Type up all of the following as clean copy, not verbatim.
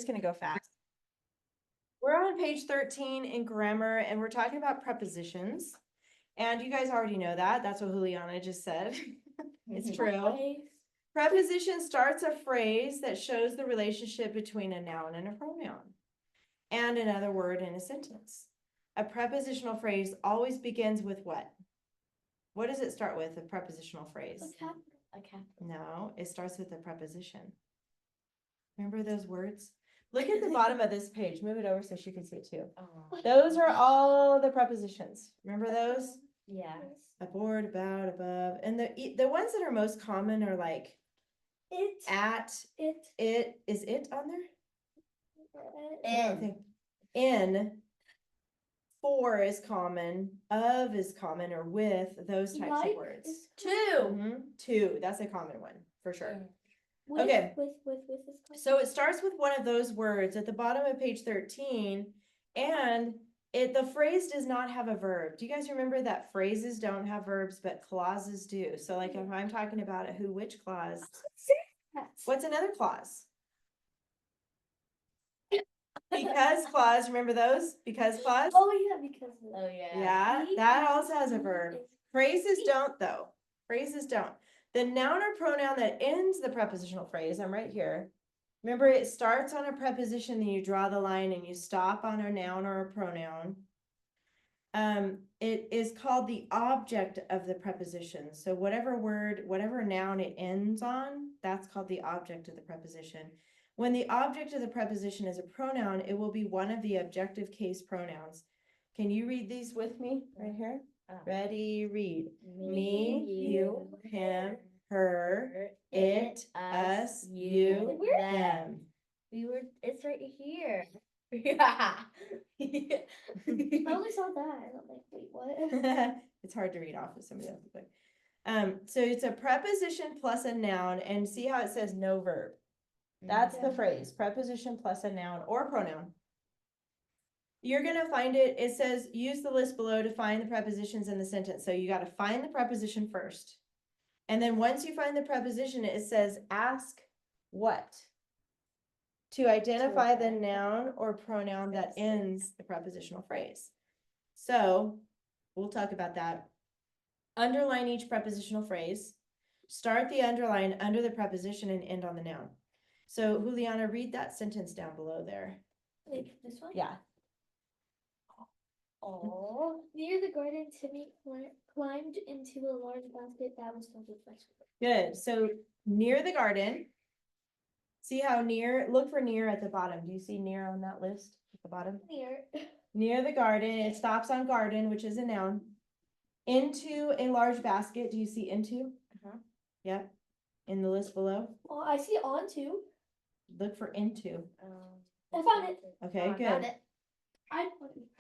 just gonna go fast. We're on page 13 in grammar, and we're talking about prepositions. And you guys already know that. That's what Juliana just said. It's true. Preposition starts a phrase that shows the relationship between a noun and a pronoun, and another word in a sentence. A prepositional phrase always begins with what? What does it start with, a prepositional phrase? A capital. No, it starts with a preposition. Remember those words? Look at the bottom of this page. Move it over so she can see it too. Oh. Those are all the prepositions. Remember those? Yes. Aboard, about, above. And the ones that are most common are like It. at, it. Is it on there? I don't In. think. In. For is common. Of is common, or with, those types Like of words. is two. Mhm. To, that's a common one for sure. With, Okay. With is common. So it starts with one of those words at the bottom of page 13, and the phrase does not have a verb. Do you guys remember that phrases don't have verbs, but clauses do? So like if I'm talking about a who, which clause, what's another clause? Because clause, remember those? Because clause? Oh yeah, because. Oh yeah. Yeah, that also has a verb. Phrases don't though. Phrases don't. The noun or pronoun that ends the prepositional phrase, I'm right here. Remember, it starts on a preposition, then you draw the line and you stop on a noun or a pronoun. It is called the object of the preposition. So whatever word, whatever noun it ends on, that's called the object of the preposition. When the object of the preposition is a pronoun, it will be one of the objective case pronouns. Can you read these with me right here? Ready, read. Me, you, him, her, it, us, you, them. It's right here. Yeah. I only saw that. I'm like, wait, what? It's hard to read off of somebody else's book. So it's a preposition plus a noun, and see how it says no verb. That's the phrase, preposition plus a noun or pronoun. You're gonna find it, it says, use the list below to find the prepositions in the sentence. So you gotta find the preposition first. And then once you find the preposition, it says, ask what? To identify the noun or pronoun that ends the prepositional phrase. So we'll talk about that. Underline each prepositional phrase. Start the underline under the preposition and end on the noun. So Juliana, read that sentence down below there. Like this one? Yeah. Oh, near the garden, Timmy climbed into a large basket that was filled with vegetables. Good. So near the garden. See how near, look for near at the bottom. Do you see near on that list at the bottom? Near. Near the garden, it stops on garden, which is a noun. Into a large basket. Do you see into? Yep. In the list below. Oh, I see on too. Look for into. I found it. Okay, good. Found it.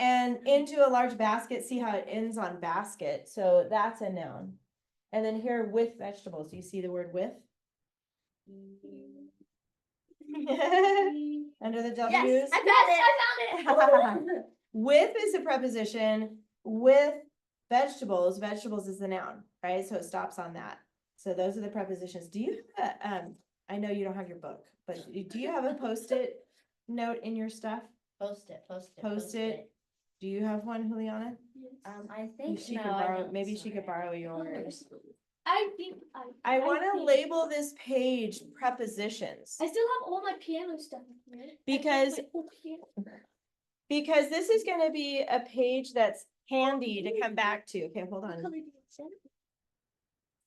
And into a large basket, see how it ends on basket. So that's a noun. And then here with vegetables, do you see the word with? Under the W's? Yes, I found it. With is a preposition. With vegetables, vegetables is the noun, right? So it stops on that. So those are the prepositions. Do you have a, I know you don't have your book, but do you have a Post-it note in your stuff? Post it. Do you have one, Juliana? I think she could borrow. Maybe she could borrow yours. I think I want to label this page prepositions. I still have all my piano stuff here. Because this is going to be a page that's handy to come back to. Okay, hold on.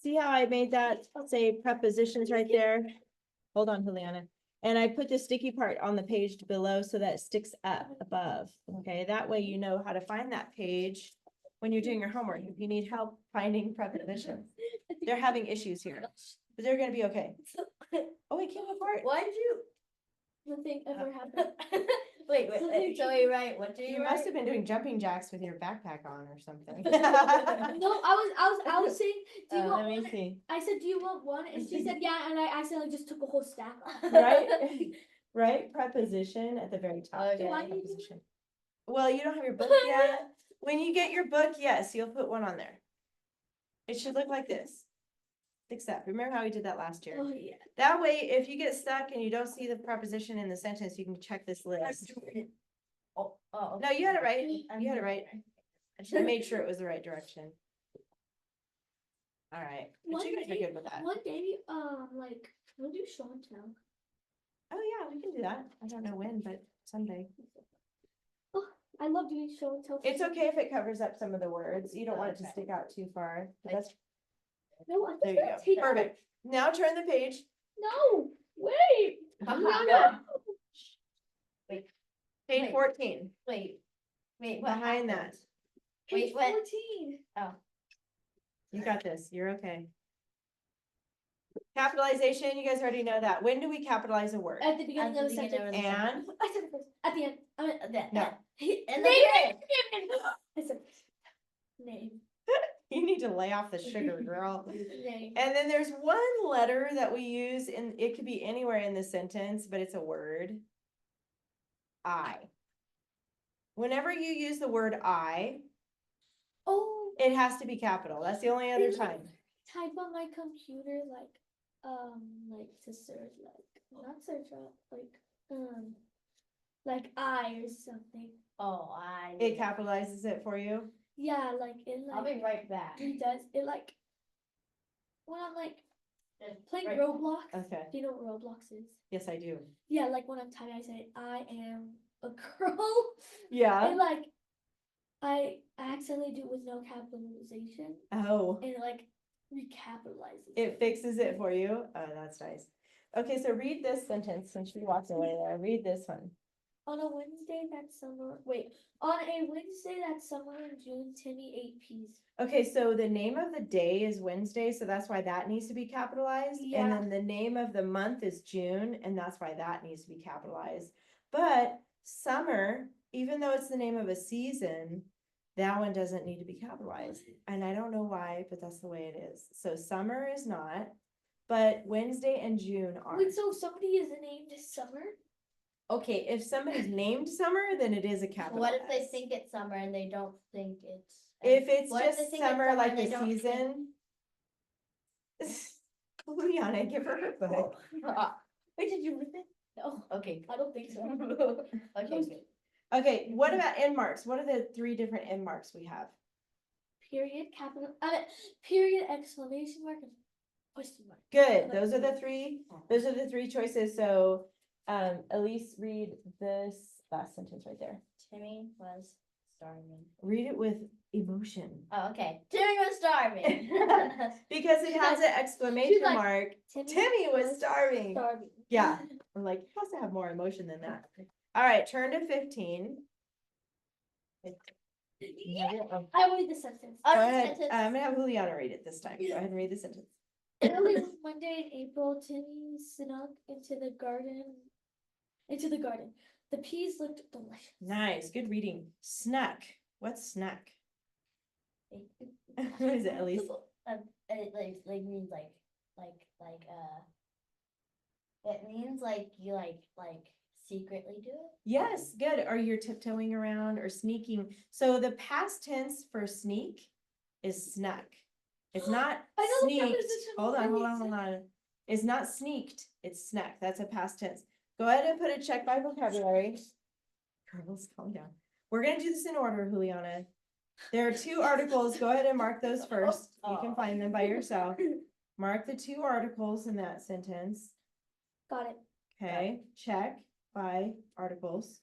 See how I made that say prepositions right there? Hold on, Juliana. And I put the sticky part on the page below so that it sticks up above. Okay, that way you know how to find that page when you're doing your homework. If you need help finding prepositions, they're having issues here, but they're gonna be okay. Oh, it came apart. Why did you? Nothing ever happened. Wait. So you write? What do you write? Must have been doing jumping jacks with your backpack on or something. No, I was saying, do you want let me one? see. I said, do you want one? And she said, yeah, and I accidentally just took a whole stack off. Right? Right? Preposition at the very top. Okay. Why did you do Preposition. Well, you don't have your book yet. When you get your book, yes, you'll put one on there. It should look like this. except. Remember how we did that last year? Oh, yeah. That way, if you get stuck and you don't see the preposition in the sentence, you can check this list. Oh, oh. No, you had it right. Okay. You had it right. I made sure it was the right direction. All right, but you guys are good with that. One day, like, we'll do show and tell. Oh, yeah, we can do that. I don't know when, but someday. Oh, I love doing show and tell. It's okay if it covers up some of the words. You don't want it to Okay. stick out too far. But that's, No, I'm there just you gonna go. take Perfect. Now turn the page. No, wait. Uh-huh. No. Page Wait. 14, Wait, what behind that. happened? Page Wait, what? 14. You got this. You're okay. Capitalization, you guys already know that. When do we capitalize a word? At the beginning At of the the beginning sentence. of the And I said it first. At the end. I mean, No. In the name. middle. I said name. you need to lay off the sugar, girl. Name. And then there's one letter that we use, and it could be anywhere in the sentence, but it's a word. I. Whenever you use the word I, Oh, it has to be capital. That's the only other time. type on my computer like to search not search up like I or something. Oh, It capitalizes it for you. Yeah, like it I'll like be right back. it does it like when I'm like playing Right. Roblox. Okay. Do you know what Roblox is? Yes, I do. Yeah, like when I'm typing, I say I am a girl. Yeah. And like I accidentally do it with no capitalization, Oh, and it like recapitalizes. it fixes it for you. Oh, that's nice. Okay, so read this sentence since she walked away there. Read this one. On a Wednesday that summer, on a Wednesday that summer in June, Timmy ate peas. Okay, so the name of the day is Wednesday, so that's why that needs to be capitalized. And Yeah. then the name of the month is June, and that's why that needs to be capitalized. But summer, even though it's the name of a season, that one doesn't need to be capitalized. And I don't know why, but that's the way it is. So summer is not, but Wednesday and June are. Wait, so somebody is named Summer? Okay, if somebody's named Summer, then it is a capital What if they S. think it's summer and they don't think it's? If it's What if just they think it's summer, like and the they don't think- season. Juliana, give her her book. Wait, did you read it? No, Okay. I don't think so. Okay, good. Okay, what about end marks? What are the 3 different end marks we have? Period, period, exclamation mark, and question mark. Good, those are the three choices, so, Elise, read this last sentence right there. Timmy was starving. Read it with emotion. Oh, okay. Timmy was starving. Because it She's has like- an exclamation like, mark, Timmy was starving. Starving. Yeah. We're like, it has to have more emotion than that. All right, turn to 15. Yeah. I read the sentence. Go Our ahead, sentence- I'm gonna have Juliana read it this time. Go ahead and read the sentence. Early one Monday in April, Timmy snuck into the garden. The peas looked delicious. Nice, good reading. Snuck. What's snuck? What is it, Elise? It means it means like you secretly do it. Yes, good. Or you're tiptoeing around or sneaking. So the past tense for sneak is snuck. It's not I know the sneaked. preposition Hold on, hold on, already hold on. It's not sneaked, it's snuck. That's a past tense. Go ahead and put a check by vocabulary. Girls, calm down. We're gonna do this in order, Juliana. There are 2 articles. Go ahead and mark those first. You can find them by yourself. Mark the 2 articles in that sentence. Got it. Okay, check by articles.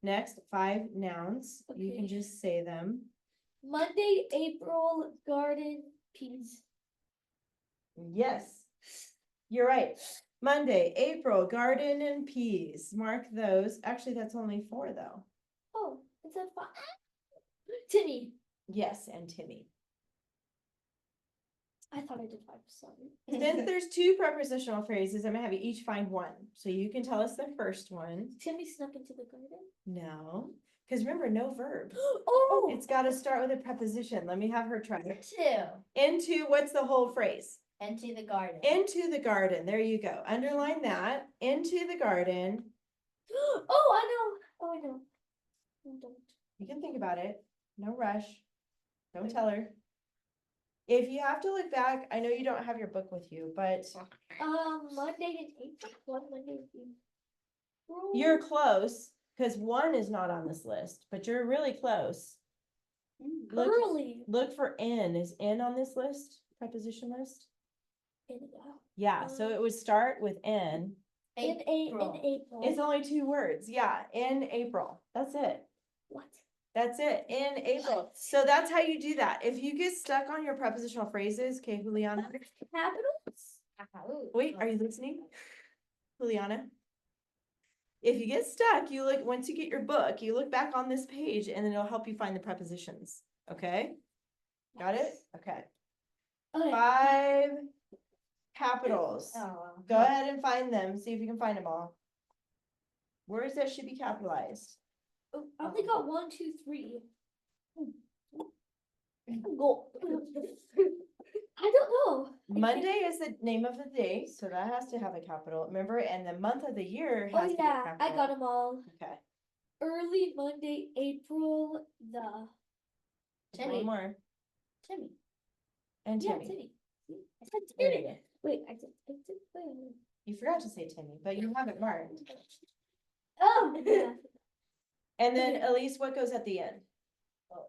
Next, 5 nouns. You can Okay. just say them. Monday, April, garden, peas. Yes, you're right. Monday, April, garden and peas. Mark those. Actually, that's only 4 though. Oh, it's a 5. Timmy. Yes, and Timmy. I thought I did 5, sorry. Since there's 2 prepositional phrases, I'm gonna have you each find one. So you can tell us the first one. Timmy snuck into the garden. No, because remember, no verb. Oh, It's gotta start with a preposition. Let me have her try it. 2. Into, what's the whole phrase? Into the garden. Into the garden. There you go. Underline that. Into the garden. oh, I know. Oh, I know. I don't. You can think about it. No rush. Don't tell her. If you have to look back, I know you don't have your book with you, but Monday in April. One Monday in April. you're close, because one is not on this list, but you're really close. Look, early. look for N. Is N on this list, preposition list? In, Yeah, so it would start with N. in April. It's only 2 words. Yeah, in April. That's it. What? That's it, in April. So that's how you do that. If you get stuck on your prepositional phrases, okay, Juliana. Capitals? Wait, are you listening? Juliana? If you get stuck, you look, once you get your book, you look back on this page and then it'll help you find the prepositions. Okay? Got it? Okay. Okay. 5 capitals. Oh. Go ahead and find them. See if you can find them all. Words that should be capitalized. Oh, I only got 1, 2, 3. Go. I don't know. Monday is the name of the day, so that has to have a capital. Remember, and the month of the year Oh has to be a yeah, capital. I got them all. Okay. Early Monday, April the. One more. Timmy. And Yeah, Timmy. Timmy. See? I said There Timmy. you go. Wait, I said wait. You forgot to say Timmy, but you have it marked. Oh yeah. And then Elise, what goes at the end? Oh,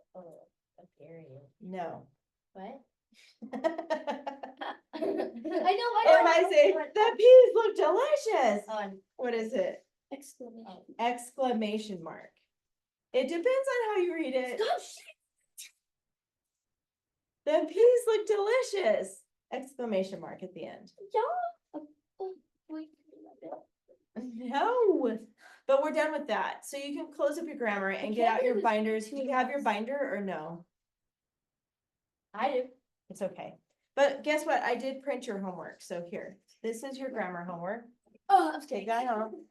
a period. No. What? I know. If I say, the peas look delicious. On What is it? Exclamation. Exclamation mark. It depends on how you read it. Stop shit. The peas look delicious. Exclamation mark at the end. Yeah. Wait. No, but we're done with that. So you can close up your grammar and get can't out your believe it's binders. Do 2 you have your hours. binder or no? I do. It's okay. But guess what? I did print your homework. So here, this is your grammar homework. Oh, I'm Take that home.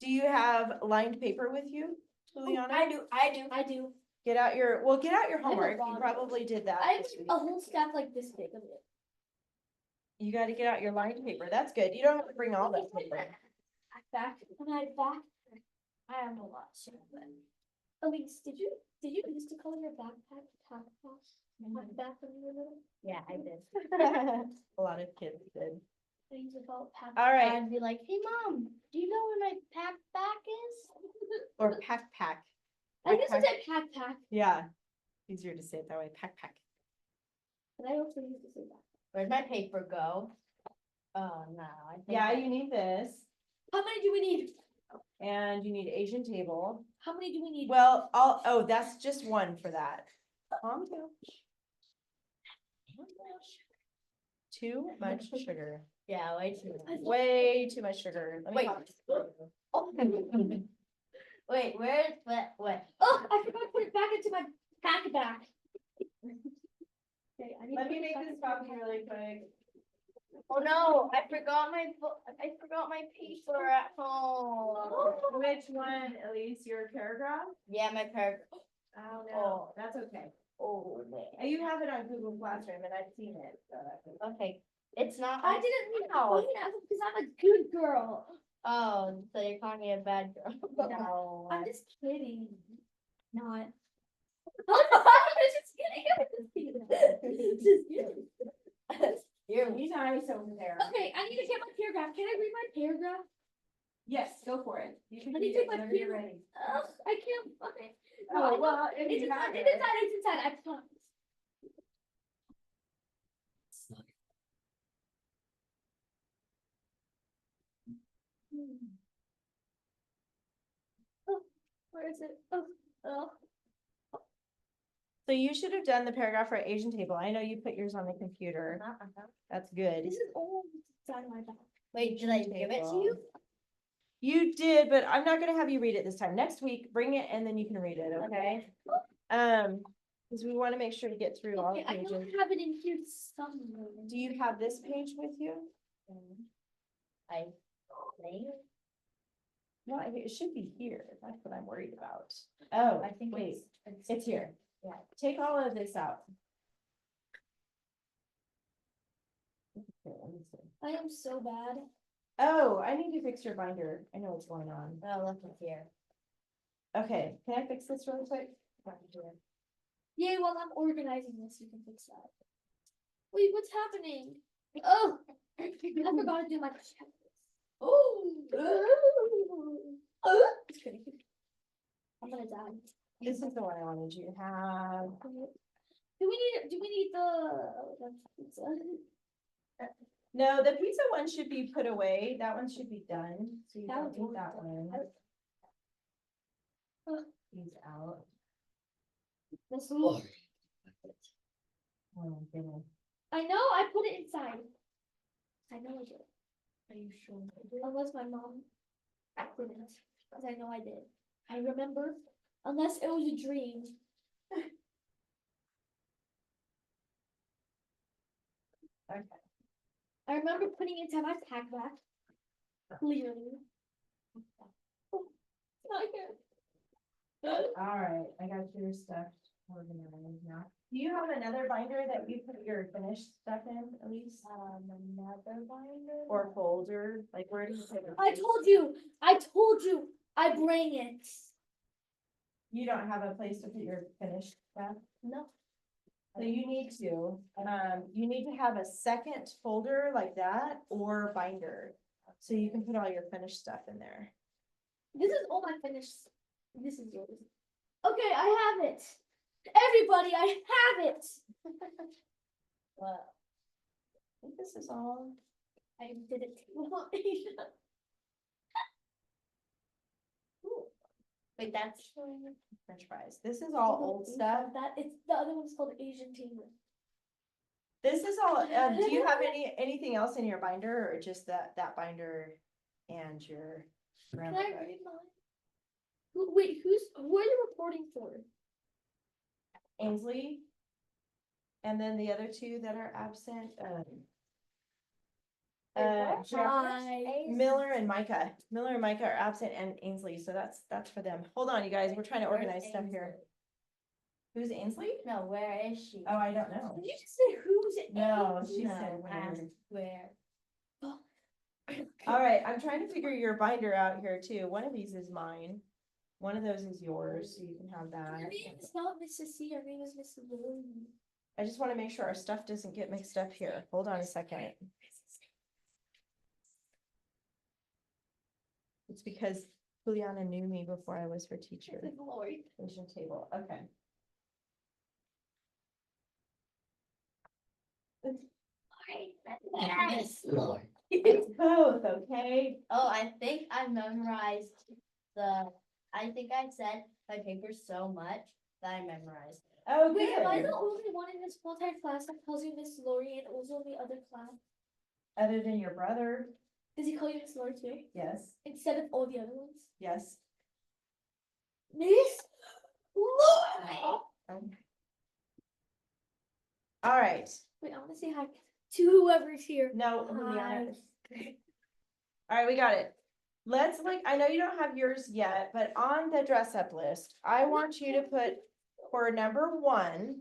Do you have lined paper with you, Juliana? I do. I do. Get out your, well, get out your I have a homework. You lot of probably did that. I have this week. a whole stack like this big of it. You gotta get out your lined paper. That's good. You don't have to bring all that paper. Back. And I back. I have a lot. Elise, did you used to color your backpack back when you were little? Yeah, I did. A lot of kids did. Things about pack. All right. I'd be like, hey mom, do you know where my pack back is? Or pack. I guess Backpack. it's a pack. Yeah. Easier to say it that way. Pack. And I also used to say that. Where'd my paper go? Oh no, I think Yeah, you need this. How many do we need? And you need Asian table. How many do we need? Well, oh, that's just one for that. Calm down. Too much sugar. Yeah, way too much. Way too much sugar. Let me Wait. help. Oh. Wait, where's what? Oh, I forgot to put it back into my back. Okay, I need Let to me put it make back this into my copy really quick. Oh no, I forgot my book. I forgot my paper at home. Which one, Elise? Your paragraph? Yeah, my paragraph. Oh, no. That's okay. Oh man. You have it on Google Classroom and I've seen it. So that's okay. Okay, it's not. I didn't mean to No. point out because I'm a good girl. Oh, so you're calling me a bad girl? No. I'm just kidding. Not. I'm just kidding. Just kidding. You're Be nice over there. Okay, I need to get my paragraph. Can I read my paragraph? Yes, go for it. You can I read need to it get my whenever you're paragraph. ready. Ugh, I can't find it. Oh, well, if It's you inside, have it's it. inside, it's inside. I promise. Oh, where is it? Oh. So you should have done the paragraph for Asian table. I know you put yours on the computer. That's good. This is all inside my back. Wait, did I give it to you? You did, but I'm not gonna have you read it this time. Next week, bring it and then you can read it, okay? Because we want to make sure to get through all the Okay, I know pages. I have it in here somewhere. Do you have this page with you? I think. No, it should be here. That's what I'm worried about. Oh, I think wait, it's it's here. Yeah. Take all of this out. Here, let me see. I am so bad. Oh, I need to fix your binder. I know what's going on. Oh, look, it's here. Okay, can I fix this really quick? Yeah, while I'm organizing this, you can fix that. Wait, what's happening? Oh, I forgot to do my checklist. Oh, just kidding. I'm gonna die. This is the one I wanted you to have. Do we need the pizza? No, the pizza one should be put away. That one should be done. So you That don't one's need already that done. one. Ugh. He's out. Miss Lord. Oh, my goodness. I know, I put it inside. I know I did. Are you sure? Unless my mom didn't, because I know I did. I remember, unless it was a dream. Okay. I remember putting it inside my backpack. Clearly. Oh, it's not here. All right, I got your stuff organized now. Do you have another binder that you put your finished stuff in, Elise? Another binder? Or folder, like where do you put it? I told you, I bring it. You don't have a place to put your finished stuff? No. So you need to have a second folder like that or binder. So you can put all your finished stuff in there. This is all my finished. This is yours. Okay, I have it. Everybody, I have it. Well, I think this is all. I did it too. wait, that's. French fries. This is all old stuff. That it's the other one's called Asian Chamber. This is all, do you have anything else in your binder or just that binder and your? Can grandma I book? read mine? Wait, who are you reporting for? Ainsley. And then the other two that are absent, Miller and Micah. Miller and Micah are absent and Ainsley, so that's for them. Hold on, you guys, we're trying to organize stuff here. Who's Ainsley? No, where is she? Oh, I don't know. Did you just say who's it? No, she No, said ask where. where. All right, I'm trying to figure your binder out here too. One of these is mine. One of those is yours, so you can have Her that. name is not Mrs. C, her name is Miss Lily. I just want to make sure our stuff doesn't get mixed up here. Hold on a second. It's because Juliana knew me before I was her teacher. Lori. Asian table, okay. Yes, Lord. It's both, okay? Oh, I think I memorized I think I said my paper so much that I memorized. Oh, Wait, am I good. the only one in this full-time class that calls you Miss Lori and also the other class? Other than your brother, Does he call you Miss Lori too? yes, Instead of all the other ones? yes. Miss Lori! Okay. All right, Wait, I wanna say hi to whoever's here. no, Hi. Juliana. All right, we got it. Let's I know you don't have yours yet, but on the dress up list, I want you to put for number 1,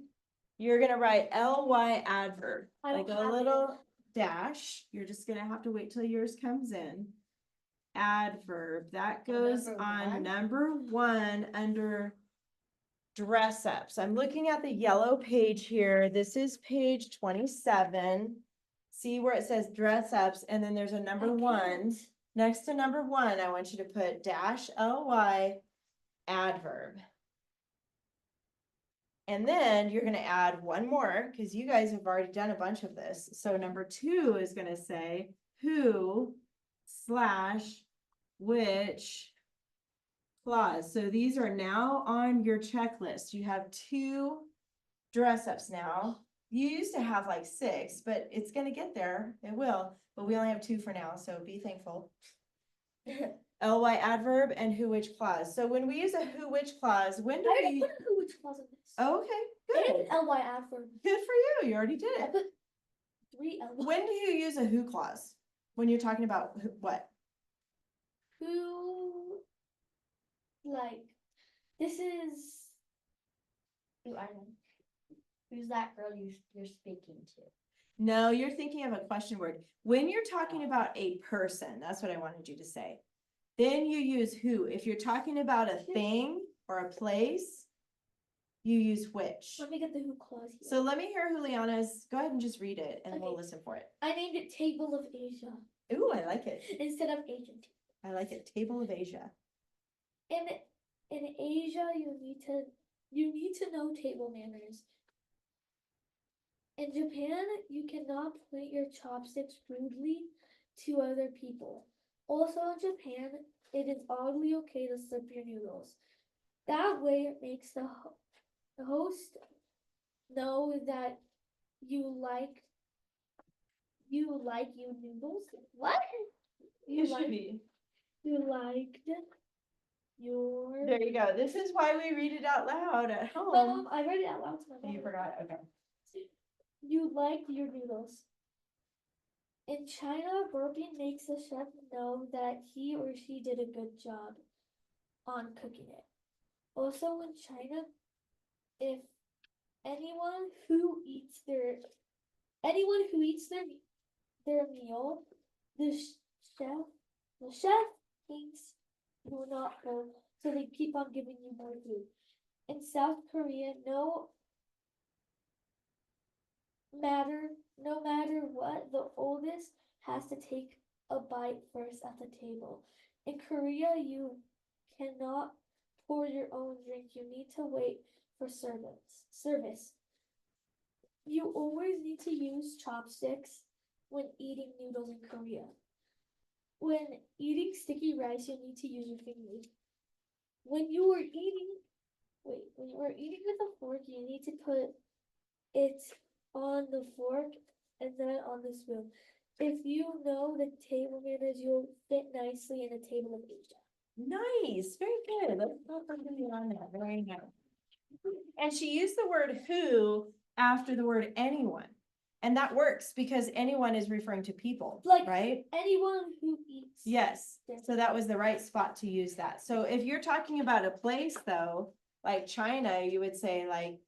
you're gonna write LY adverb, I like don't a have it. little dash. You're just gonna have to wait till yours comes in. Adverb, that Oh, goes number on one? number 1 under dress ups. I'm looking at the yellow page here. This is page 27. See where it says dress ups and then there's a number I 1. can't. Next to number 1, I want you to put dash LY adverb. And then you're gonna add one more, because you guys have already done a bunch of this. So number 2 is gonna say who / which clause. So these are now on your checklist. You have 2 dress ups now. You used to have like 6, but it's gonna get there. It will, but we only have 2 for now, so be thankful. LY adverb and who which clause. So when we use a who which clause, when do I already we? put a who which clause in this. Oh, okay, And good. an LY adverb. Good for you. You already did I it. put 3 LY. When do you use a who clause? When you're talking about what? Who, like, this is. Who I know. Who's that girl you're speaking to? No, you're thinking of a question word. When you're talking about a person, that's what I wanted you to say. Then you use who. If you're talking about a thing or a place, you use which. Let me get the who clause here. So let me hear Juliana's, go ahead and just read it and we'll Okay. listen for it. I named it Table of Asia Ooh, I like it. instead of Asian. I like it. Table of Asia. In Asia, you need to know table manners. In Japan, you cannot point your chopsticks rudely to other people. Also in Japan, it is oddly okay to slip your noodles. That way it makes the host know that you like you noodles. What? You liked your There you go. This is why we read it out loud at home. Mom, I read it out loud to my mom. You forgot? Okay. You liked your noodles. In China, burping makes the chef know that he or she did a good job on cooking it. Also in China, if anyone who eats their meal, the chef thinks you will not burp, so they keep on giving you more food. In South Korea, no matter what, the oldest has to take a bite first at the table. In Korea, you cannot pour your own drink. You need to wait for service. You always need to use chopsticks when eating noodles in Korea. When eating sticky rice, you need to use your fingers. When you are eating with a fork, you need to put it on the fork and then on the spoon. If you know the table manners, you'll fit nicely in a table of Asia. Nice. Very good. Let's go for Juliana. Very nice. And she used the word who after the word anyone. And that works because anyone is referring to people, Like, right? Anyone who eats. Yes. So that was the right spot to use that. So if you're talking about a place though, like China, you would say like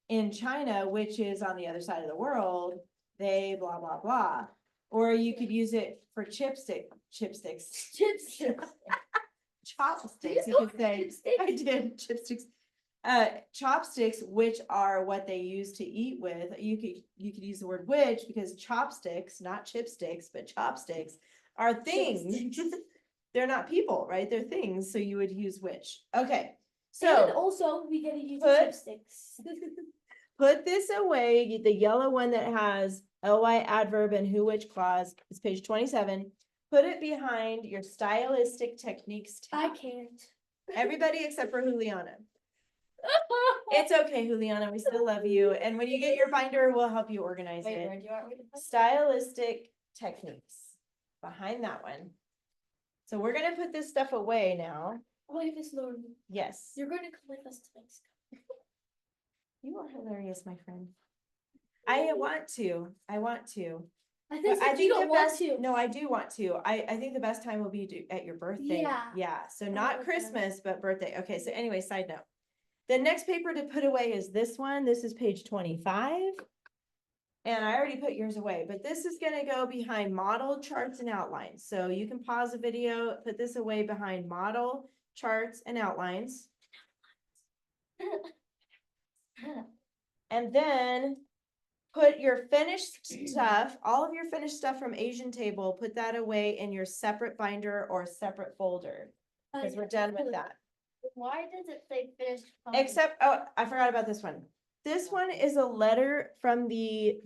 in China, which is on the other side of the world, they blah, blah, blah. Or you could use it for chopsticks. Chopsticks. Chopsticks, you could say. I did, chopsticks. Chopsticks, which are what they use to eat with. You could use the word which because chopsticks, not chipsticks, but chopsticks are things. They're not people, right? They're things. So you would use which. Okay. So and also we gotta use put- chopsticks. put this away. The yellow one that has ly adverb and who which clause is page 27. Put it behind your stylistic techniques I tab. can't. Everybody except for Juliana. It's okay, Juliana. We still love you. And when you get your binder, we'll help you organize Wait, it. where do you want me to put it? Stylistic techniques behind that one. So we're gonna put this stuff away now. Wait, Miss Lauren, Yes. you're going to come with us to Mexico. You are hilarious, my friend. I want to. I I But think you don't the want best, to. no, I do want to. I think the best time will be at your birthday. Yeah. Yeah, so love not that. Christmas, but birthday. Okay, so anyway, side note. The next paper to put away is this one. This is page 25. And I already put yours away, but this is gonna go behind model charts and outlines. So you can pause the video, put this away behind model charts and outlines. And then put your finished stuff, all of your finished stuff from Asian table, put that away in your separate binder or separent folder. Because we're done with that. Why does it say finished? Except, oh, I forgot about this one. This one is a letter from the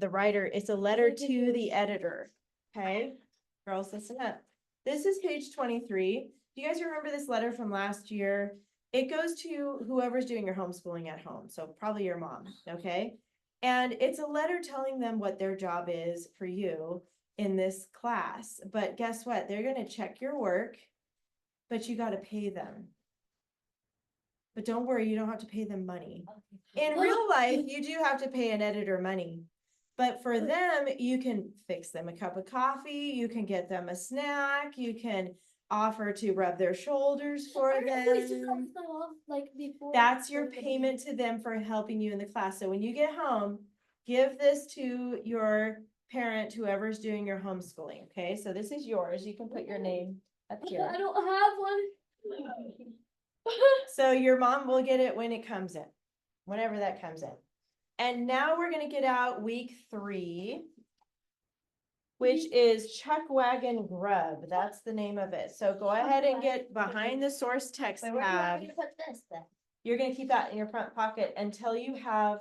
writer. It's a letter to the editor. Okay, girls, listen up. This is page 23. Do you guys remember this letter from last year? It goes to whoever's doing your homeschooling at home. So probably your mom, okay? And it's a letter telling them what their job is for you in this class. But guess what? They're gonna check your work, but you gotta pay them. But don't worry, you don't have to pay them money. In real life, you do have to pay an editor money. But for them, you can fix them a cup of coffee, you can get them a snack, you can offer to rub their shoulders for them. Like before. That's your payment to them for helping you in the class. So when you get home, give this to your parent, whoever's doing your homeschooling, okay? So this is yours. You can put your name up I here. don't have one. So your mom will get it when it comes in. whenever that comes in. And now we're gonna get out week 3, which is Chuck Wagon Grub. That's the name of it. So go ahead and get behind the source text Wait, where do you want tab. me to put this then? You're gonna keep that in your front pocket until you have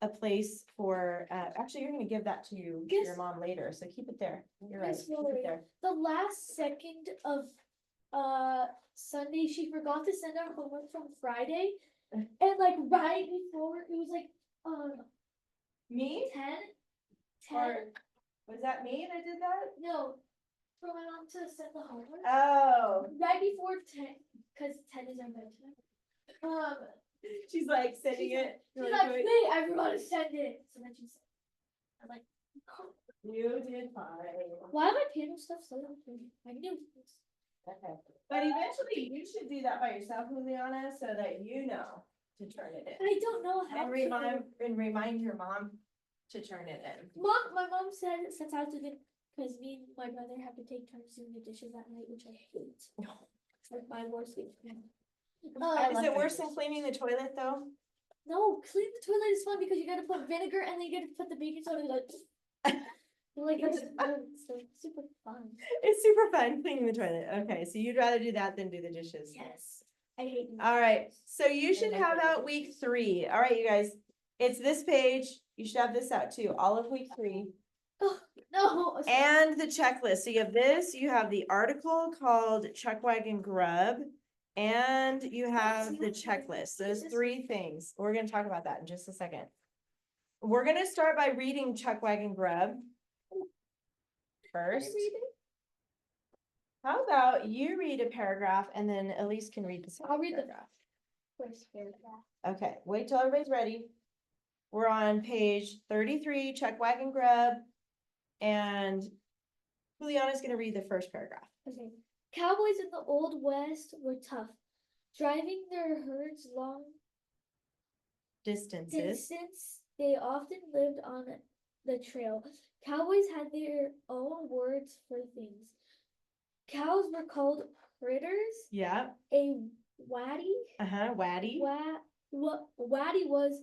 a place for, actually, you're gonna give that to your Guess- mom later, so keep it there. You're right, Miss keep Lori, it there. The last second of Sunday, she forgot to send our homework from Friday. And like right before, it was like Me? 10. Or, was that me that did that? No, for my mom to send the homework. Oh, Right before 10, because 10 is our bedtime. she's like sending it. She's You're like, wait. wait, everyone send it. So then she said, I'm like, oh, You did fine. why am my piano stuff so long? I knew this. Okay. But eventually you should do that by yourself, Juliana, so that you know to turn it in. I don't know how And remind your mom to turn it in. My mom said since I was doing, because me and my brother have to take turns doing the dishes at night, which I hate. It's like my worst weekend. Is it worse than cleaning the toilet though? No, clean the toilet is fun because you gotta put vinegar and then you gotta put the baking soda like it's so super fun. It's super fun cleaning the toilet. Okay, so you'd rather do that than do the dishes. Yes, I hate. All right, so you should like have it. out week 3. All right, you guys, it's this page. You should have this out too, all of week 3. No. And the checklist. So you have this, you have the article called Chuck Wagon Grub, and you have the checklist. Those 3 things. We're gonna talk about that in just a second. We're gonna start by reading Chuck Wagon Grub first. How about you read a paragraph and then Elise can read the second I'll read the paragraph. first paragraph. Okay, wait till everybody's ready. We're on page 33, Chuck Wagon Grub, and Juliana's gonna read the first paragraph. Okay. Cowboys in the Old West were tough, driving their herds long Distances. distance. They often lived on the trail. Cowboys had their own words for things. Cows were called critters. Yeah, A waddy. Waddy. Waddy was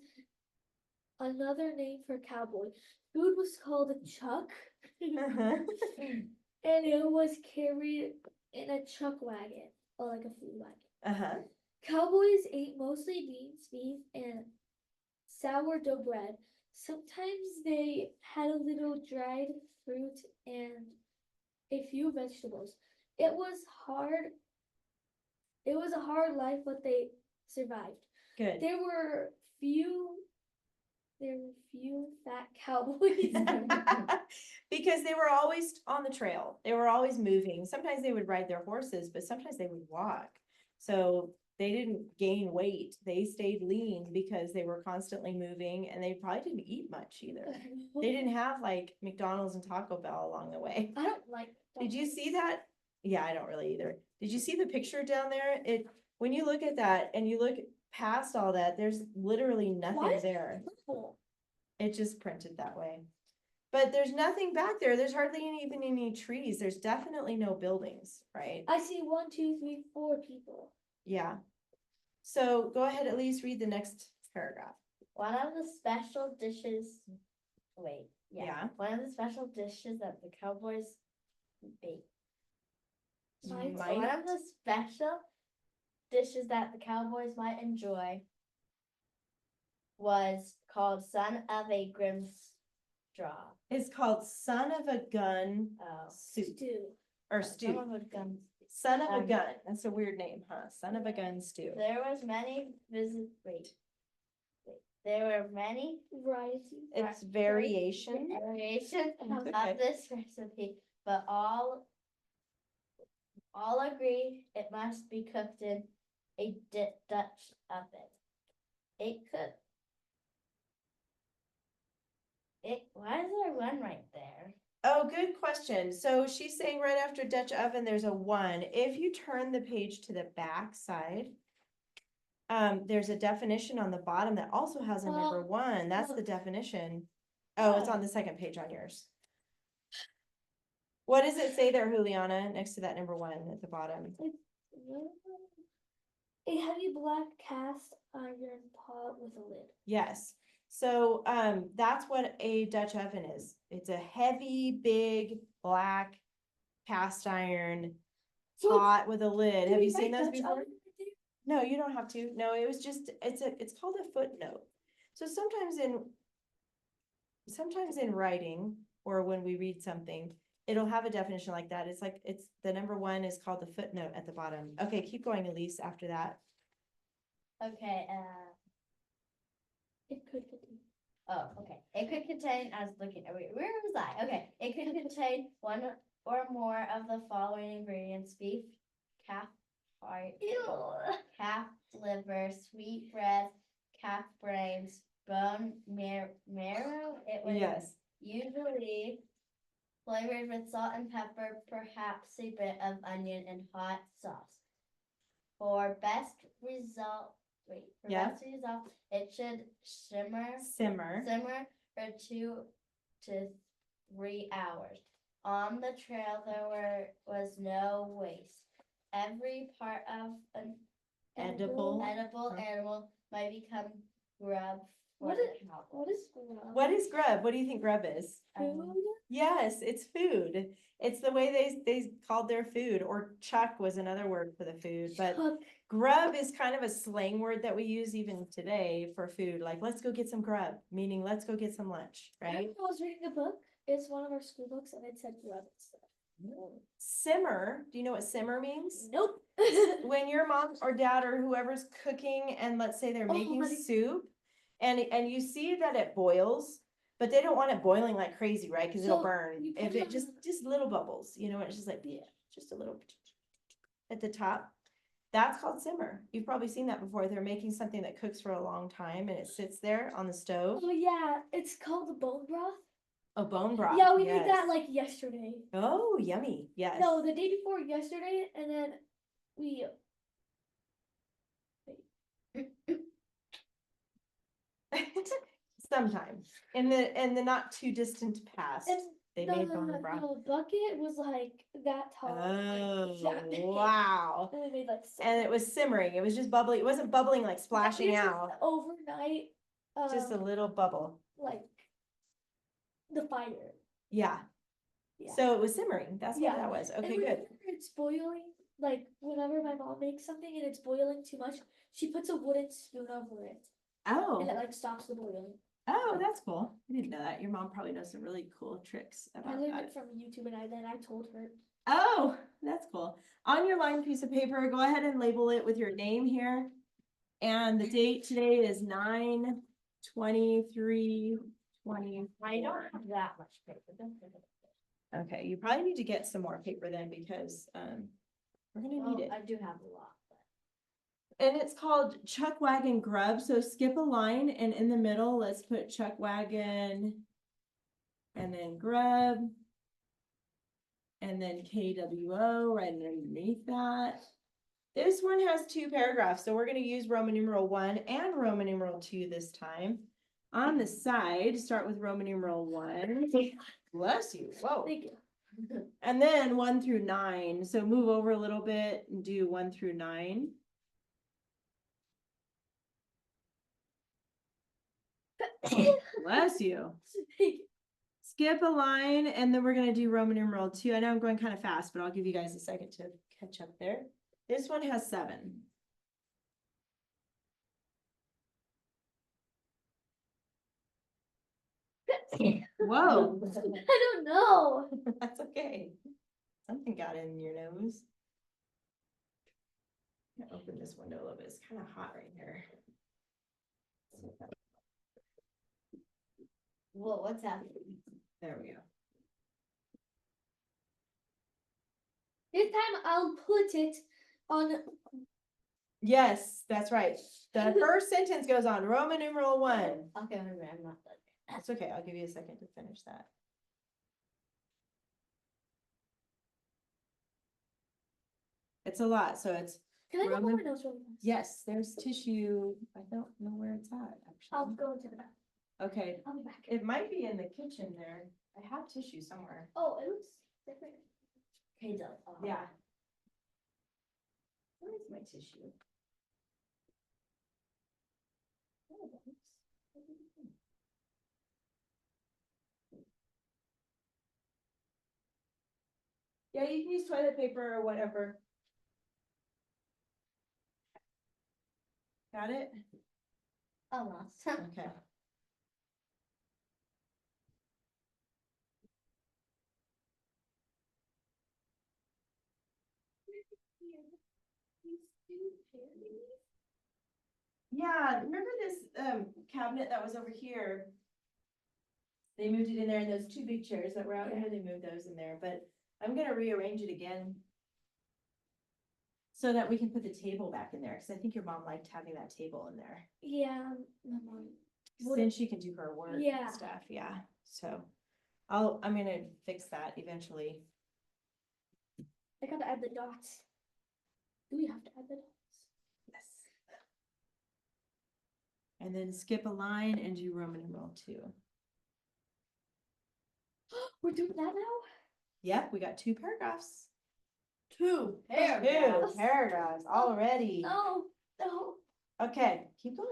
another name for cowboy. Food was called a chuck. Uh-huh. And it was carried in a chuck wagon, or like a food wagon. Uh-huh. Cowboys ate mostly beans, beef, and sourdough bread. Sometimes they had a little dried fruit and a few vegetables. It was a hard life, but they survived. Good. There were few fat cowboys. Because they were always on the trail. They were always moving. Sometimes they would ride their horses, but sometimes they would walk. So they didn't gain weight. They stayed lean because they were constantly moving and they probably didn't eat much either. They didn't have like McDonald's and Taco Bell along the way. I don't like. Did you see that? Yeah, I don't really either. Did you see the picture down there? When you look at that and you look past all that, there's literally nothing Why? there. Purple? It just printed that way. But there's nothing back there. There's hardly even any trees. There's definitely no buildings, right? I see 1, 2, 3, 4 people. Yeah. So go ahead, at least read the next paragraph. One of the special dishes, Yeah. one of the special dishes that the Cowboys bake. Might. One of the special dishes that the Cowboys might enjoy was called Son of a Grim Straw. It's called Son of a Gun Oh. Soup Stew. or Son Stew. of a Gun. Son of a Gun. That's a weird name, huh? Son of a Gun Stew. There was many There were many Variety. It's variation. variations It's of okay. this recipe, but all agree it must be cooked in a Dutch oven. Why is there one right there? Oh, good question. So she's saying right after Dutch oven, there's a 1. If you turn the page to the back side, there's a definition on the bottom that also has a number 1. That's the definition. Oh, it's on the second page on yours. What does it say there, Juliana, next to that number 1 at the bottom? A A heavy black cast iron pot with a lid. Yes. So, that's what a Dutch oven is. It's a heavy, big, black cast iron So it's- pot with a lid. Do Have we you seen write those Dutch before? oven right there? No, you don't have to. No, it was just, it's called a footnote. So sometimes in writing or when we read something, it'll have a definition like that. It's like, it's the number one is called the footnote at the bottom. Okay, keep going, Elise, after that. Okay, It could contain. oh, okay. It could contain, I was looking, wait, where was I? Okay, it could contain one or more of the following ingredients: beef, calf, heart, calf liver, sweet bread, calf brains, bone marrow. It was Yes. usually flavored with salt and pepper, perhaps a bit of onion and hot sauce. For best result, Yeah. best result, it should simmer Simmer. for 2 to 3 hours. On the trail, there was no waste. Every part of an Edible. edible animal might become grub for What the is- cow. What is grub? What is grub? What do you think grub is? Food? Yes, it's food. It's the way they called their food, or chuck was another word for the food, but Chuck. grub is kind of a slang word that we use even today for food, like, let's go get some grub, meaning let's go get some lunch, I right? remember I was reading a book. It's one of our school books, and it said grub and stuff. Simmer, do you know what simmer means? Nope. When your mom or dad or whoever's cooking and let's say they're Oh, making honey. soup and you see that it boils, but they don't want it boiling like crazy, right? Cause it'll So, burn. you put If it it on just little bubbles, you know, it's just like, yeah, just a little at the top. That's called simmer. You've probably seen that before. They're making something that cooks for a long time and it sits there on the stove. Oh yeah, it's called the bone broth. A bone broth. Yeah, we made that yes. like yesterday. Oh, yummy. Yes. No, the day before yesterday, and then we. Sometime in the not too distant past, And they the, made bone broth. the bucket was like that tall. Oh, that big. wow. And we made like. And it was simmering. It was just bubbling. It wasn't bubbling like splashing This is out. overnight. Just a little bubble. Like the fire. Yeah. Yeah. So it was simmering. That's what Yeah. that was. And Okay, good. whenever it's boiling, like whenever my mom makes something and it's boiling too much, she puts a wooden spoon over it, and Oh, it like stops the boiling. oh, that's cool. I didn't know that. Your mom probably knows some really cool tricks I about learned that. it from YouTube, and I told her. Oh, that's cool. On your lined piece of paper, go ahead and label it with your name here. And the date today is 9/23/20. I don't have that much paper. Don't think of it. Okay, you probably need to get some more paper then because we're gonna Well, need it. I do have a lot. And it's called Chuck Wagon Grub. So skip a line and in the middle, let's put Chuck Wagon and then Grub. And then KWO right underneath that. This one has 2 paragraphs, so we're gonna use Roman numeral 1 and Roman numeral 2 this time. On the side, start with Roman numeral 1. Bless you, whoa. Thank you. And then 1 through 9, so move over a little bit and do 1 through 9. Bless you. Skip a line and then we're gonna do Roman numeral 2. I know I'm going kind of fast, but I'll give you guys a second to catch up there. This one has 7. Whoa, I don't know. that's okay. Something got in your nose. I'm gonna open this window a little bit. It's kind of hot right here. Whoa, what's happening? There we go. This time I'll put it on. Yes, that's right. The first sentence goes on Roman numeral 1. Okay, wait a minute, I'm not done. That's okay. I'll give you a second to finish that. It's a lot, so it's, Can I go Roman- my nose really fast? yes, there's tissue. I don't know where it's at, I'll actually. go into the back. Okay, I'll be back. it might be in the kitchen there. I have tissue somewhere. Oh, it looks different. Okay, done. Yeah. Where is my tissue? Yeah, you can use toilet paper or whatever. Got it? Almost. Okay. Yeah, remember this cabinet that was over here? They moved it in there and those two big chairs that were out here, they moved those in there, but I'm gonna rearrange it again. So that we can put the table back in there, cause I think your mom liked having that table in there. Yeah, my mom. Then she can do her work Yeah. and stuff, yeah, so. I'm gonna fix that eventually. I gotta add the dots. Do we have to add the dots? Yes. And then skip a line and do Roman numeral 2. We're doing that now? Yep, we got 2 paragraphs. Two Two paragraphs already. No, no. Okay, keep going.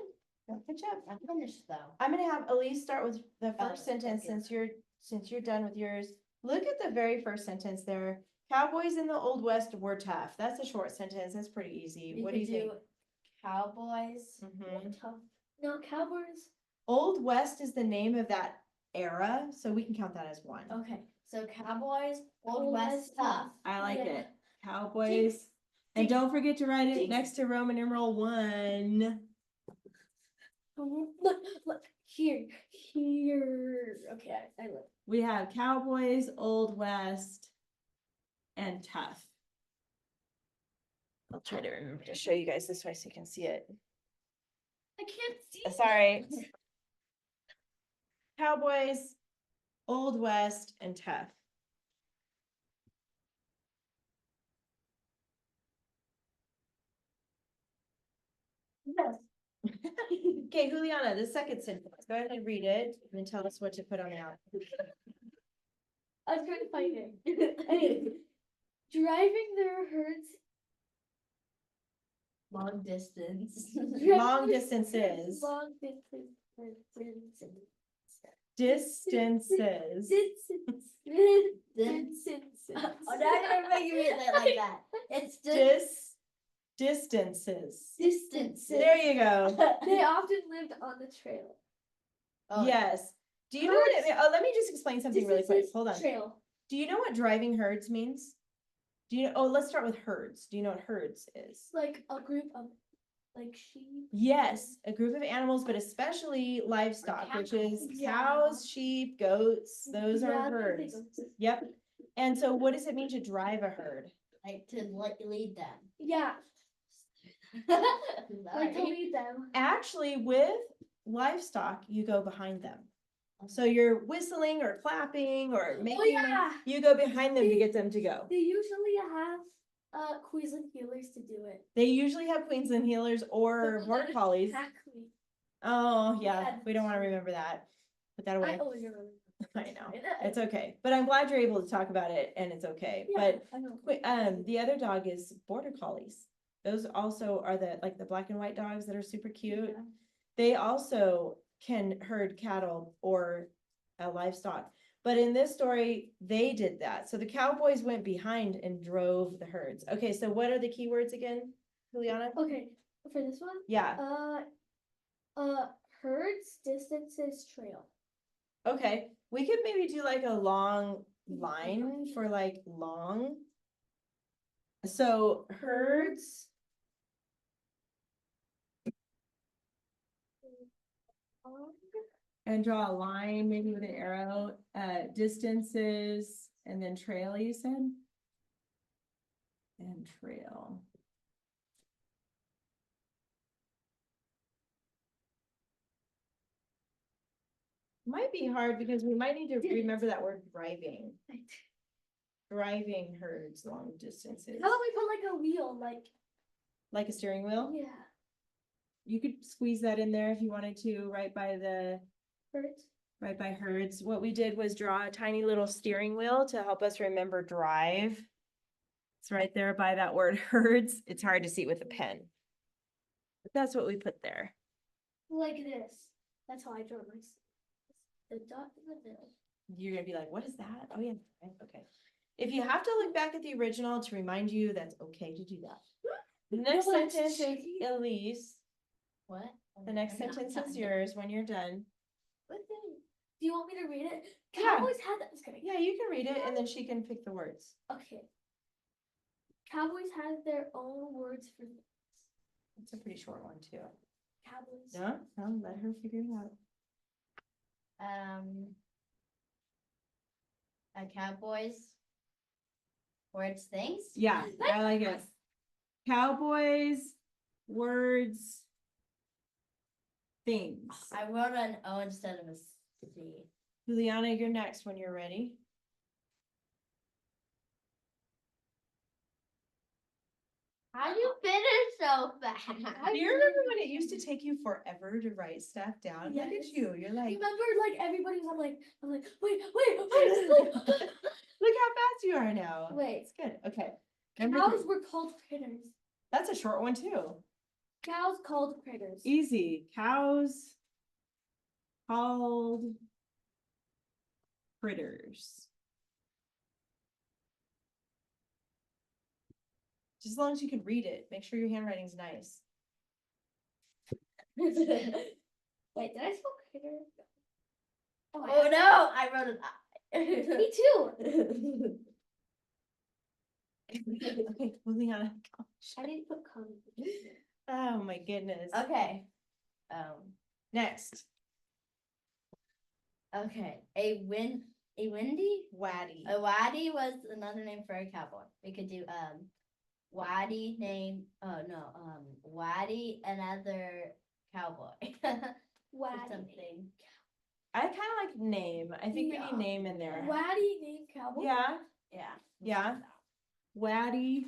Don't catch up. I'm finished though. I'm gonna have Elise start with the Oh, first sentence okay. since you're done with yours. Look at the very first sentence there. Cowboys in the Old West were tough. That's a short sentence. That's pretty easy. What do you think? Cowboys. Mhm. Tough. No, Cowboys. Old West is the name of that era, so we can count that as 1. Okay, so Cowboys, Old Old West West tough. I like Yeah. it. Cowboys. And Jinx. don't forget to write it Jinx. next to Roman numeral 1. Look, here. Okay, I look. We have Cowboys, Old West, and tough. I'll try to remember to show you guys this way so you can see it. I can't see. Sorry. Cowboys, Old West, and tough. Yes. Okay, Juliana, the second sentence. Go ahead and read it and then tell us what to put on the out. I was trying to find it. Anyway, driving their herds. Long distance. Long distances. Long distances. Distances. Distances. Oh, now I'm gonna make you read that like that. It's just Distances. distances. There you go. They often lived on the trail. Oh, Yes. Do you know what it, let me just explain something really quick. Distances, Hold on. Trail. Do you know what driving herds means? Do you know, let's start with herds. Do you know what herds is? Like a group of like sheep. Yes, a group of animals, but especially livestock, which is Yeah. cows, sheep, goats, those Yeah, are I think herds. goats. Yep. And so what does it mean to drive a herd? like to lead them. Yeah, like to Sorry. lead them. Actually, with livestock, you go behind them. So you're whistling or clapping or making, yeah. you go behind them to get them to go. They usually have Queensland healers to do it. They usually have Queensland healers or But border then collies. attack me. Oh, yeah, Yeah, we don't want to remember that. Put that I away. always remember. I know. It's okay, but I'm glad you're able to talk about it and it's okay. But I know. the other dog is border collies. Those also are the black and white dogs that are super cute. Yeah. They also can herd cattle or livestock. But in this story, they did that. So the cowboys went behind and drove the herds. Okay, so what are the keywords again, Juliana? Okay, for this one, Yeah, herds, distances, trail. okay. We could maybe do like a long line for like long. So herds, and draw a line maybe with an arrow, distances, and then trail, you said? And trail. Might be hard because we might need to remember that word driving. Driving herds long distances. How about we put like a wheel, Like a steering wheel? yeah, You could squeeze that in there if you wanted to, right by herds. right by herds. What we did was draw a tiny little steering wheel to help us remember drive. It's right there by that word herds. It's hard to see with a pen. But that's what we put there. Like this. That's how I draw my the dot in the middle. You're gonna be like, what is that? Oh yeah, okay. If you have to look back at the original to remind you, that's okay to do that. The next No, that's sentence is cheating. Elise. What? The next sentence is yours when you're done. Do you want me to read it? Yeah. Cowboys had that. Just kidding. Yeah, you can read it and then she can pick the words. Okay. Cowboys had their own words for things. It's a pretty short one too. Cowboys. No, no, let her figure it out. A cowboys. Words, things. Yeah, I like it. Cowboys, words, things. I wrote an O instead of a C. Juliana, you're next when you're ready. How do you finish so fast? Do you remember when it used to take you forever to write stuff down? Look Yes. at you. You're like, Remember, like everybody was I'm like, wait. look how fast you are now. Wait. It's good. Okay. Number Cows three. were called critters. That's a short one too. Cows called critters. Easy. Cows called critters. Just as long as you can read it. Make sure your handwriting's nice. Wait, did I spell critter? Oh no, I wrote an I. Me too. Okay, moving on. I didn't put comma. Oh my goodness. Okay. Next. Okay. A windy? Waddy. A waddy was another name for a cowboy. We could do waddy name waddy another cowboy. Or Waddy. something. I kind of like name. I think we Yeah. need name in there. Waddy named cowboy. Yeah. Yeah. Yeah. Waddy.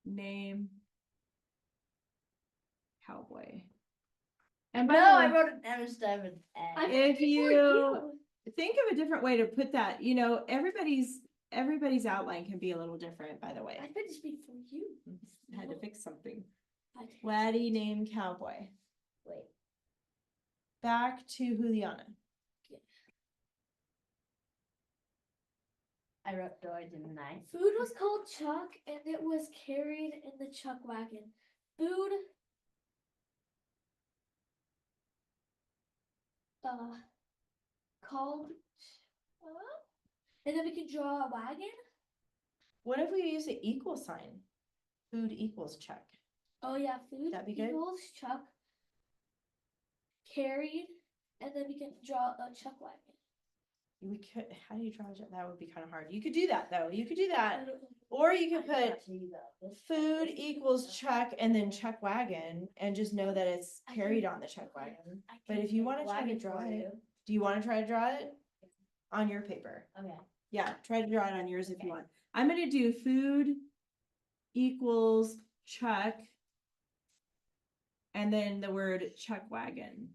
Name. Cowboy. And by No, the I way, wrote an M instead of an I N. if picked it for you think of a different way to put that, you know, everybody's outline can be a little different, by the way. I could just be for you. I had to fix something. I- Waddy name cowboy. Wait. Back to Juliana. I wrote door, didn't I? Food was called chuck, and it was carried in the chuck wagon. Food. Called. And then we can draw a wagon. What if we use the equal sign? Food equals check. Oh yeah, food That'd be good. equals chuck. Carried, and then we can draw a chuck wagon. We could, how do you draw it? That would be kind of hard. You could do that though. You could do I that. don't know. Or you could I put got to use this. food equals chuck and then chuck wagon and just know that it's I carried can- on the chuck wagon. I But can if you make wanna try to wagon draw for it, you. do you want to try to draw it on your paper? Okay. Yeah, try to draw it on yours if you Okay. want. I'm gonna do food equals chuck. And then the word chuck wagon.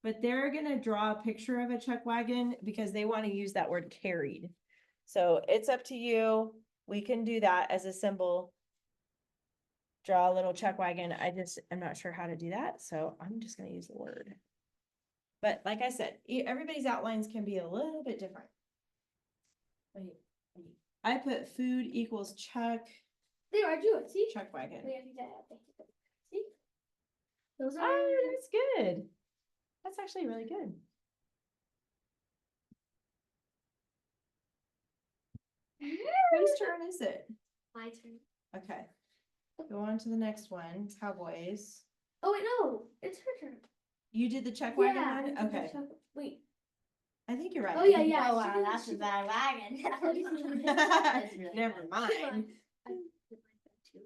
But they're gonna draw a picture of a chuck wagon because they want to use that word carried. So it's up to you. We can do that as a symbol. Draw a little chuck wagon. I'm not sure how to do that, so I'm just gonna use the word. But like I said, everybody's outlines can be a little bit different. Wait. I put food equals chuck, There, I drew it. See? chuck wagon. Wait, I think I have it. See? Those are. Oh, that's good. That's actually really good. Whose turn is it? My turn. Okay. Go on to the next one, Cowboys. Oh wait, no, it's her turn. You did the check wagon I one? did the Okay. chuck- Wait. I think you're right. Oh, yeah. Oh she wow, did- that's she a bad wagon. It's really Never bad. mind. I did my bad too.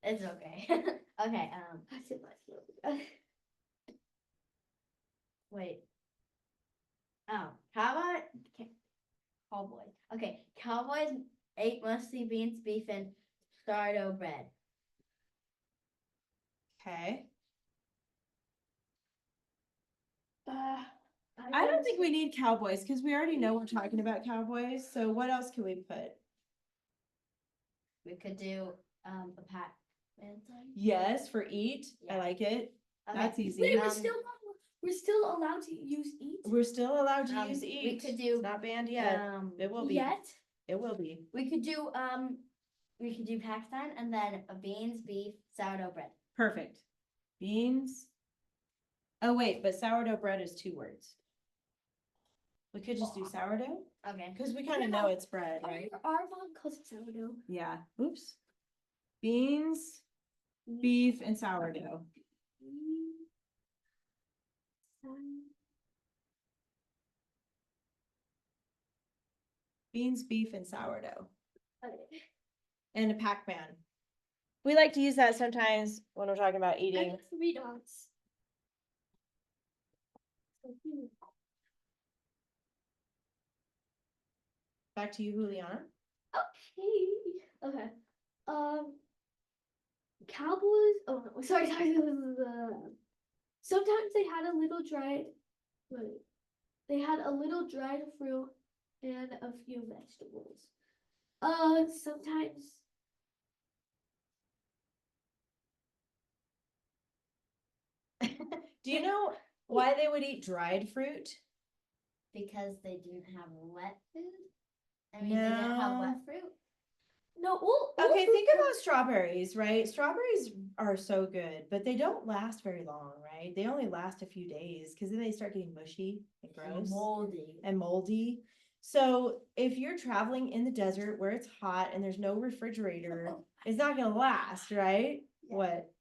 It's okay. Okay. I did my Wait. Oh, how about cowboys? Okay, cowboys ate mostly beans, beef, and sourdough bread. Okay. I I don't think we need cowboys because we already know we're talking about cowboys. So what else can we put? We could do a Pac-Man sign. Yes, for eat. I Yeah. like it. Okay. That's easy. Wait, we're Um, still We're still allowed to use eat? We're still allowed to use We eat. could do, It's not banned yet. It will be. Yet? It will be. we could do Pakistan and then beans, beef, sourdough bread. Perfect. Beans. Oh, wait, but sourdough bread is 2 words. We could just do sourdough, Okay. because we kind of know it's bread, right? Our mom calls it sourdough. Yeah, oops. Beans, beef, and sourdough. Beans, beef, and sourdough. Okay. And a Pac-Man. We like to use that sometimes when we're talking about I eating. have 3 dots. Back to you, Juliana. Okay. Cowboys. Oh no, sorry. Sometimes they had a little dried. Wait. They had a little dried fruit and a few vegetables. Sometimes. Do you know why they would eat dried fruit? Because they didn't have wet food. I mean, they didn't have wet No. fruit. No. All Okay, fruit think comes- about strawberries, right? Strawberries are so good, but they don't last very long, right? They only last a few days because then they start getting mushy and gross Moldy. and moldy. So if you're traveling in the desert where it's hot and there's no refrigerator, it's not gonna last, right? Yeah. What?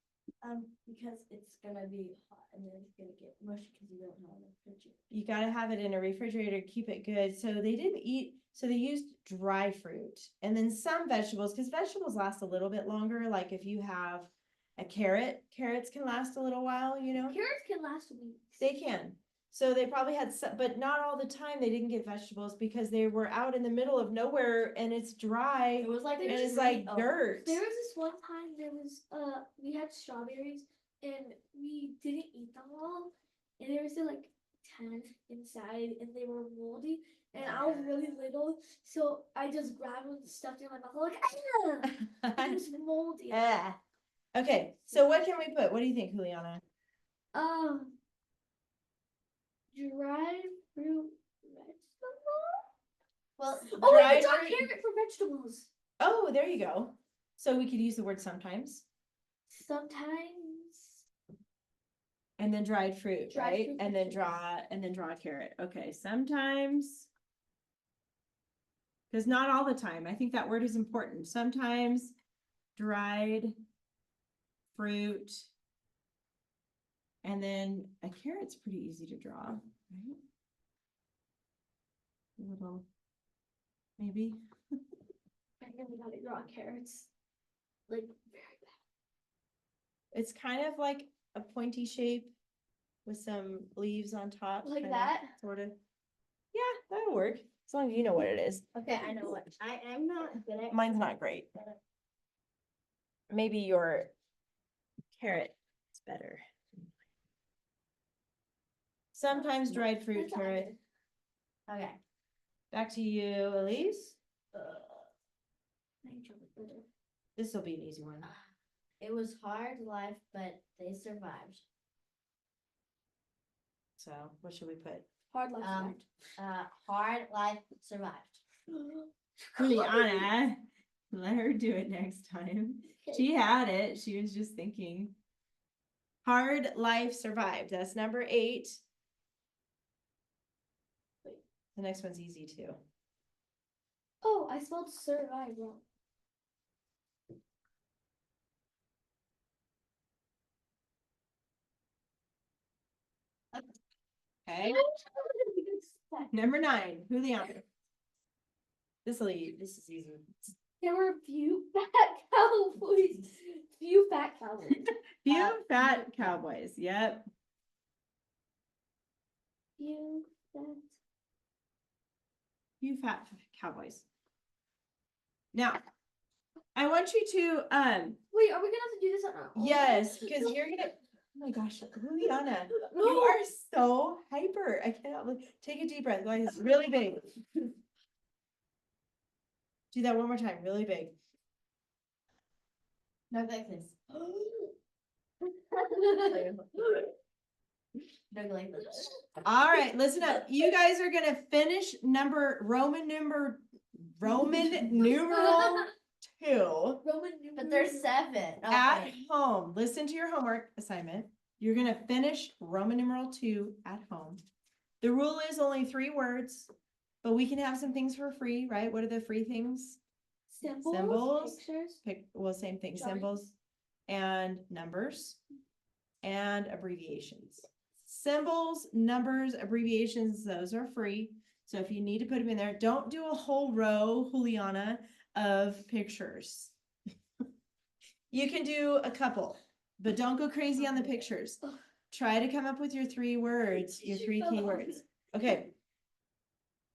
Because it's gonna be hot and then it's gonna get mushy because you don't have a refrigerator. You gotta have it in a refrigerator to keep it good. So they didn't eat, so they used dry fruit and then some vegetables, because vegetables last a little bit longer. Like if you have a carrot, carrots can last a little while, you know? Carrots can last weeks. They can. So they probably had some, but not all the time they didn't get vegetables because they were out in the middle of nowhere and it's dry It was like and a it's tree like of- dirt. There was this one time we had strawberries and we didn't eat them all, and there was like 10 inside and they were moldy, and I was really little, so I just grabbed one and stuffed it in my mouth. I'm like, ah! It was moldy. Ah. Okay, so what can we put? What do you think, Juliana? Dried fruit vegetable. Well, Oh wait, Dried the dog fruit. carrot for vegetables. Oh, there you go. So we could use the word sometimes Sometimes. and then dried fruit, Dried right? fruit And then vegetables. draw a carrot. Okay, sometimes. Because not all the time. I think that word is important. Sometimes dried fruit. And then a carrot's pretty easy to draw, right? A little, maybe. I really gotta draw carrots. Like very bad. It's kind of like a pointy shape with some leaves on top. Like kinda, that? Sort of. Yeah, that'll work. As long as you know what it is. okay, I know what. I'm not good at. Mine's not great. Maybe your carrot is better. Sometimes dried fruit, That's carrot. Okay. Back to you, Elise. I can draw it better. This will be an easy one. It was hard life, but they survived. So what should we put? Hard life. Um, Hard life survived. Juliana, let her do it next time. Okay. She had it. She was just thinking. Hard life survived. That's number 8. The next one's easy too. Oh, I spelled survive wrong. Okay. Number 9, Juliana. This is easy. There were few fat cowboys. Few fat cowboys. Few fat cowboys. Yep. Few fat. Few fat cowboys. Now, I want you to Wait, are we gonna have to do this on our own? yes, because you're gonna. Oh my gosh, Juliana, you are so hyper. I cannot believe. Take a deep breath. Like it's really big. Do that one more time. Really big. No, like this. Don't go like this. All right, listen up. You guys are gonna finish Roman numeral 2 Roman But there's 7. at Okay. home. Listen to your homework assignment. You're gonna finish Roman numeral 2 at home. The rule is only 3 words, but we can have some things for free, right? What are the free things? symbols, pictures. Same thing, Drawings. symbols and numbers and abbreviations. Symbols, numbers, abbreviations, those are free. So if you need to put them in there, don't do a whole row, Juliana, of pictures. You can do a couple, but don't go crazy on the pictures. Try to come up with your 3 words, your 3 keywords. Okay.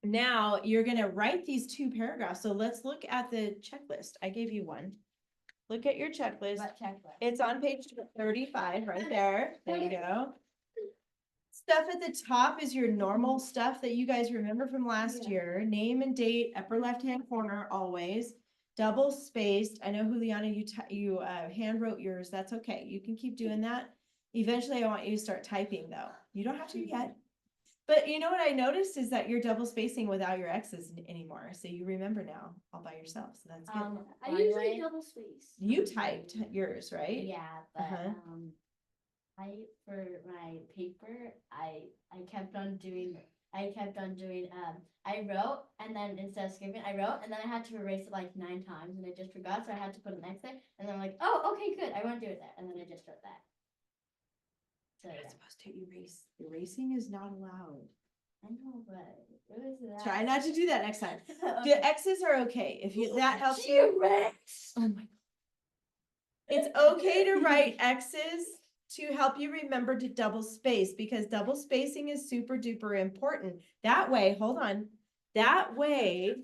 Now you're gonna write these 2 paragraphs. So let's look at the checklist. I gave you one. Look at your checklist. What checklist? It's on page 35 right there. There you go. Stuff at the top is your normal stuff that you guys remember from last year. Name and date, upper left-hand corner always. Double spaced. I know Juliana, you hand wrote yours. That's okay. You can keep doing that. Eventually I want you to start typing though. You don't have to yet. But you know what I noticed is that you're double spacing without your X's anymore. So you remember now all by yourself. So that's good. I By the usually way, double space. You typed yours, right? Yeah, but Uh-huh. I for my paper I kept on doing I wrote and then instead of skipping I wrote and then I had to erase it like 9 times and I just forgot, so I had to put an X there and then I'm like, oh okay good, I won't do it there, and then I just wrote that. So You're yeah. supposed to erase. Erasing is not allowed. I know, but it was that. Try not to do that next time. Okay. The X's are okay. If you that helps She you. erased. Oh my. It's okay to write X's to help you remember to double space because double spacing is super duper important. That way, hold on. That way,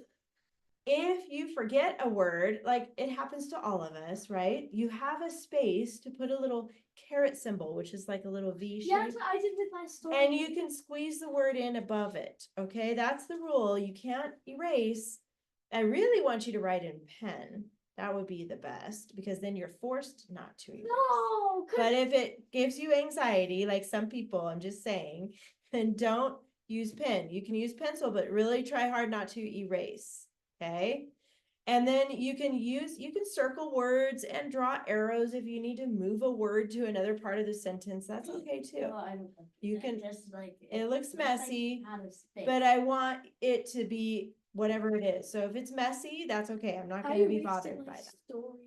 if you forget a word, like it happens to all of us, right? You have a space to put a little caret symbol, which is like a little V Yeah, shape. that's what I did with my story. And you can squeeze the word in above it. Okay, that's the rule. You can't erase. I really want you to write in pen. That would be the best because then you're forced not to erase. No, But if it gives you anxiety, like some people, I'm just saying, then don't use pen. You can use pencil, but really try hard not to erase. Okay. And then you can circle words and draw arrows if you need to move a word to another part of the sentence. That's okay too. Well, I don't know. You It can- just like it looks messy, out of space. But I want it to be whatever it is. So if it's messy, that's okay. I'm not I going to be erased bothered my by that. story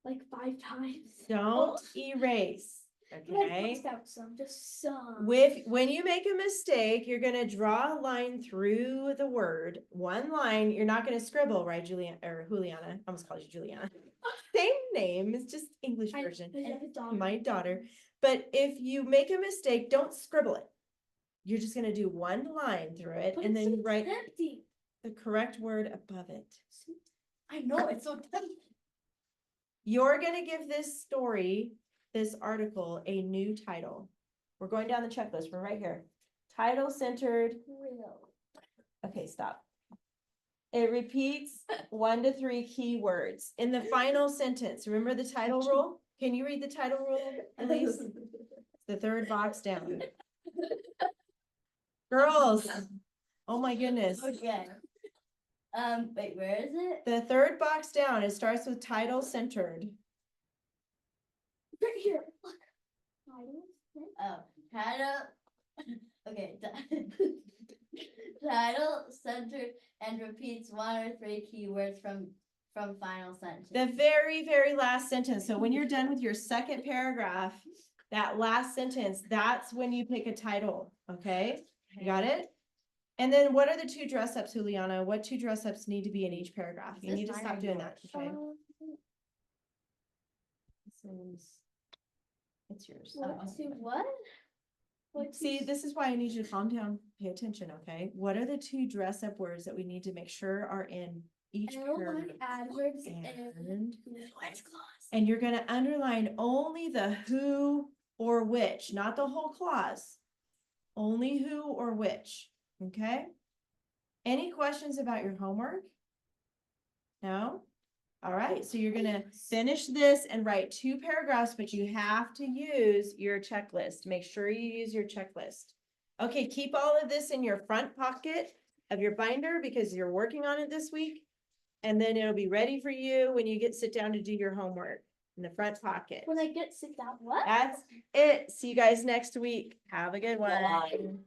like 5 times. Don't erase. Like Okay. crossed out some, just some. When you make a mistake, you're gonna draw a line through the word. One line, you're not gonna scribble, right, Juliana or Juliana? I almost called you Juliana. Same name, it's just English version. I have a daughter. My daughter. But if you make a mistake, don't scribble it. You're just gonna do one line through it But and it's then so you write empty. the correct word above it. I know it's so tempting. You're gonna give this story, this article, a new title. We're going down the checklist. We're right here. Title centered. Real. Okay, stop. It repeats 1 to 3 keywords in the final sentence. Remember the title rule? Can you read the title rule, Elise? The 3rd box down. Girls. Oh my goodness. Okay. Wait, where is it? The 3rd box down, it starts with title centered. Right here. Look. Titles. Oh, title. Okay. Title centered and repeats 1 or 3 keywords from final sentence. The very, very last sentence. So when you're done with your 2nd paragraph, that last sentence, that's when you pick a title. Okay? You got it? And then what are the 2 dress ups, Juliana? What 2 dress ups need to be in each paragraph? Is You this need to mine stop or doing yours? that. Okay. It's yours. What to what? What to See, this is why I need you to calm down, pay attention, okay? What are the 2 dress up words that we need to make sure are in each paragraph? adverbs And you're gonna underline only the who or which, not the whole clause. Only who or which, okay? Any questions about your homework? No? All right, so you're gonna finish this and write 2 paragraphs, but you have to use your checklist. Make sure you use your checklist. Okay, keep all of this in your front pocket of your binder because you're working on it this week. And then it'll be ready for you when you sit down to do your homework in the front pocket. When I get sit down, what? That's it. See you guys next week. Have a good one. Bye.